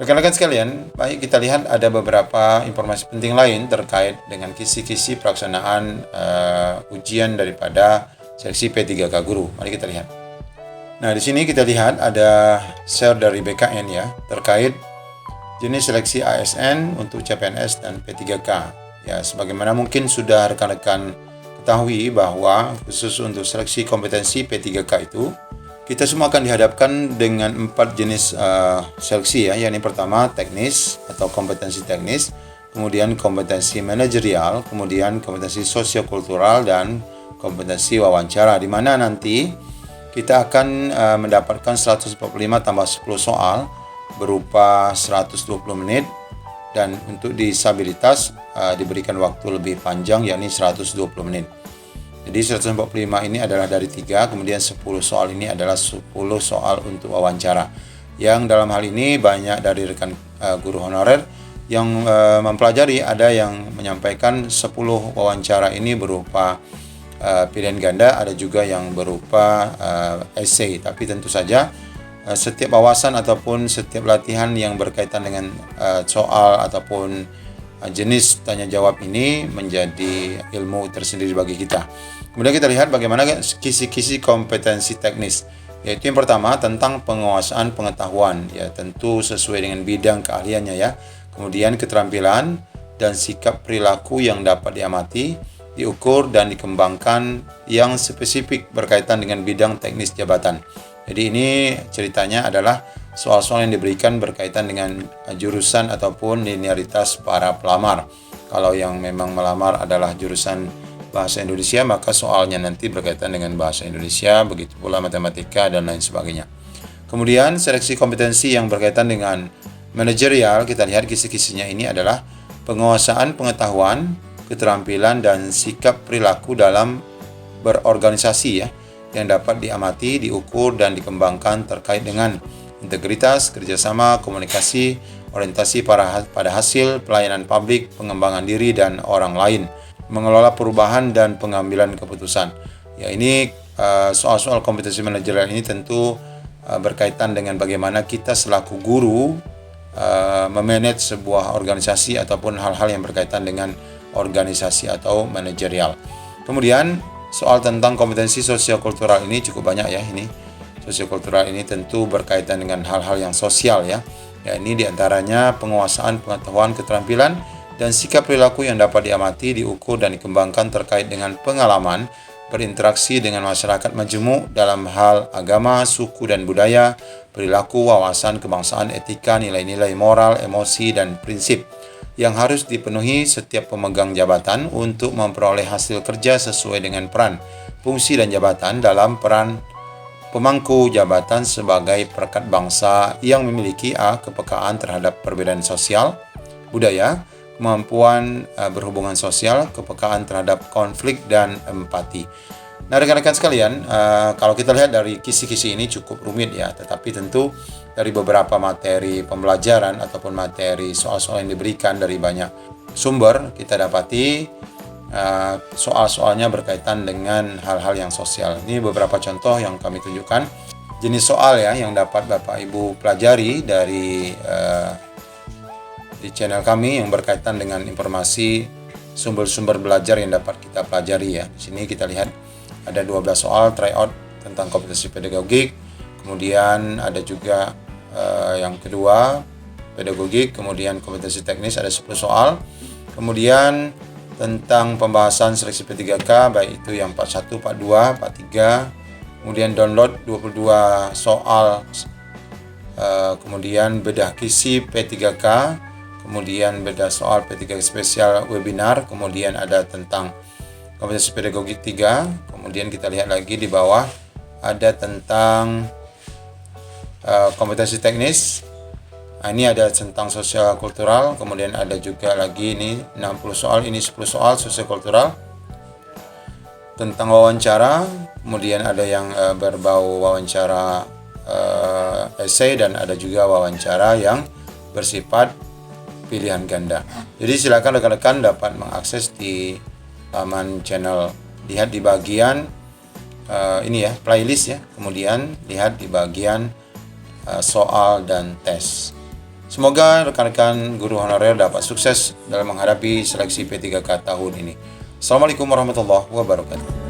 Rekan-rekan sekalian, baik kita lihat ada beberapa informasi penting lain terkait dengan kisi-kisi pelaksanaan ujian daripada seleksi P3K Guru. Mari kita lihat. Nah, di sini kita lihat ada share dari BKN ya, terkait jenis seleksi ASN untuk CPNS dan P3K. Ya, sebagaimana mungkin sudah rekan-rekan ketahui bahwa khusus untuk seleksi kompetensi P3K itu, kita semua akan dihadapkan dengan 4 jenis seleksi ya, yakni pertama teknis atau kompetensi teknis, kemudian kompetensi manajerial, kemudian kompetensi sosiokultural dan kompetensi wawancara, di mana nanti kita akan mendapatkan 145 tambah 10 soal berupa 120 menit, dan untuk disabilitas diberikan waktu lebih panjang yakni 120 menit. Jadi 145 ini adalah dari 3, kemudian 10 soal ini adalah 10 soal untuk wawancara. Yang dalam hal ini banyak dari rekan guru honorer yang mempelajari, ada yang menyampaikan 10 wawancara ini berupa pilihan ganda, ada juga yang berupa essay. Tapi tentu saja setiap wawasan ataupun setiap latihan yang berkaitan dengan soal ataupun jenis tanya jawab ini menjadi ilmu tersendiri bagi kita. Kemudian kita lihat bagaimana kisi-kisi kompetensi teknis, yaitu yang pertama tentang penguasaan pengetahuan, ya tentu sesuai dengan bidang keahliannya ya. Kemudian keterampilan dan sikap perilaku yang dapat diamati, diukur dan dikembangkan yang spesifik berkaitan dengan bidang teknis jabatan. Jadi ini ceritanya adalah soal-soal yang diberikan berkaitan dengan jurusan ataupun linearitas para pelamar. Kalau yang memang melamar adalah jurusan bahasa Indonesia, maka soalnya nanti berkaitan dengan bahasa Indonesia, begitu pula matematika dan lain sebagainya. Kemudian seleksi kompetensi yang berkaitan dengan manajerial, kita lihat kisi-kisinya ini adalah penguasaan pengetahuan, keterampilan dan sikap perilaku dalam berorganisasi ya, yang dapat diamati, diukur dan dikembangkan terkait dengan integritas, kerjasama, komunikasi, orientasi pada hasil, pelayanan publik, pengembangan diri dan orang lain, mengelola perubahan dan pengambilan keputusan. Ya, ini soal-soal kompetensi manajerial ini tentu berkaitan dengan bagaimana kita selaku guru memanage sebuah organisasi ataupun hal-hal yang berkaitan dengan organisasi atau manajerial. Kemudian soal tentang kompetensi sosiokultural ini cukup banyak ya. Ini sosiokultural ini tentu berkaitan dengan hal-hal yang sosial ya. Ya, ini diantaranya penguasaan pengetahuan, keterampilan dan sikap perilaku yang dapat diamati, diukur dan dikembangkan terkait dengan pengalaman berinteraksi dengan masyarakat majemuk dalam hal agama, suku dan budaya, perilaku, wawasan kebangsaan, etika, nilai-nilai moral, emosi dan prinsip yang harus dipenuhi setiap pemegang jabatan untuk memperoleh hasil kerja sesuai dengan peran, fungsi dan jabatan dalam peran pemangku jabatan sebagai perekat bangsa yang memiliki kepekaan terhadap perbedaan sosial, budaya, kemampuan berhubungan sosial, kepekaan terhadap konflik dan empati. Nah, rekan-rekan sekalian, kalau kita lihat dari kisi-kisi ini cukup rumit ya, tetapi tentu dari beberapa materi pembelajaran ataupun materi soal-soal yang diberikan dari banyak sumber, kita dapati soal-soalnya berkaitan dengan hal-hal yang sosial. Ini beberapa contoh yang kami tunjukkan, jenis soal ya yang dapat Bapak Ibu pelajari dari di channel kami yang berkaitan dengan informasi sumber-sumber belajar yang dapat kita pelajari ya. Di sini kita lihat ada 12 soal tryout tentang kompetensi pedagogik, kemudian ada juga yang kedua pedagogik, kemudian kompetensi teknis ada 10 soal, kemudian tentang pembahasan seleksi P3K baik itu yang 41, 42, 43, kemudian download 22 soal, kemudian bedah kisi P3K, kemudian bedah soal P3K spesial webinar, kemudian ada tentang kompetensi pedagogik 3, kemudian kita lihat lagi di bawah ada tentang kompetensi teknis. Nah, ini ada tentang sosial kultural, kemudian ada juga lagi ini 60 soal, ini 10 soal sosial kultural. Tentang wawancara, kemudian ada yang berbau wawancara essay dan ada juga wawancara yang bersifat pilihan ganda. Jadi silakan rekan-rekan dapat mengakses di laman channel, lihat di bagian ini ya, playlist ya, kemudian lihat di bagian soal dan tes. Semoga rekan-rekan guru honorer dapat sukses dalam menghadapi seleksi P3K tahun ini. Assalamualaikum warahmatullahi wabarakatuh.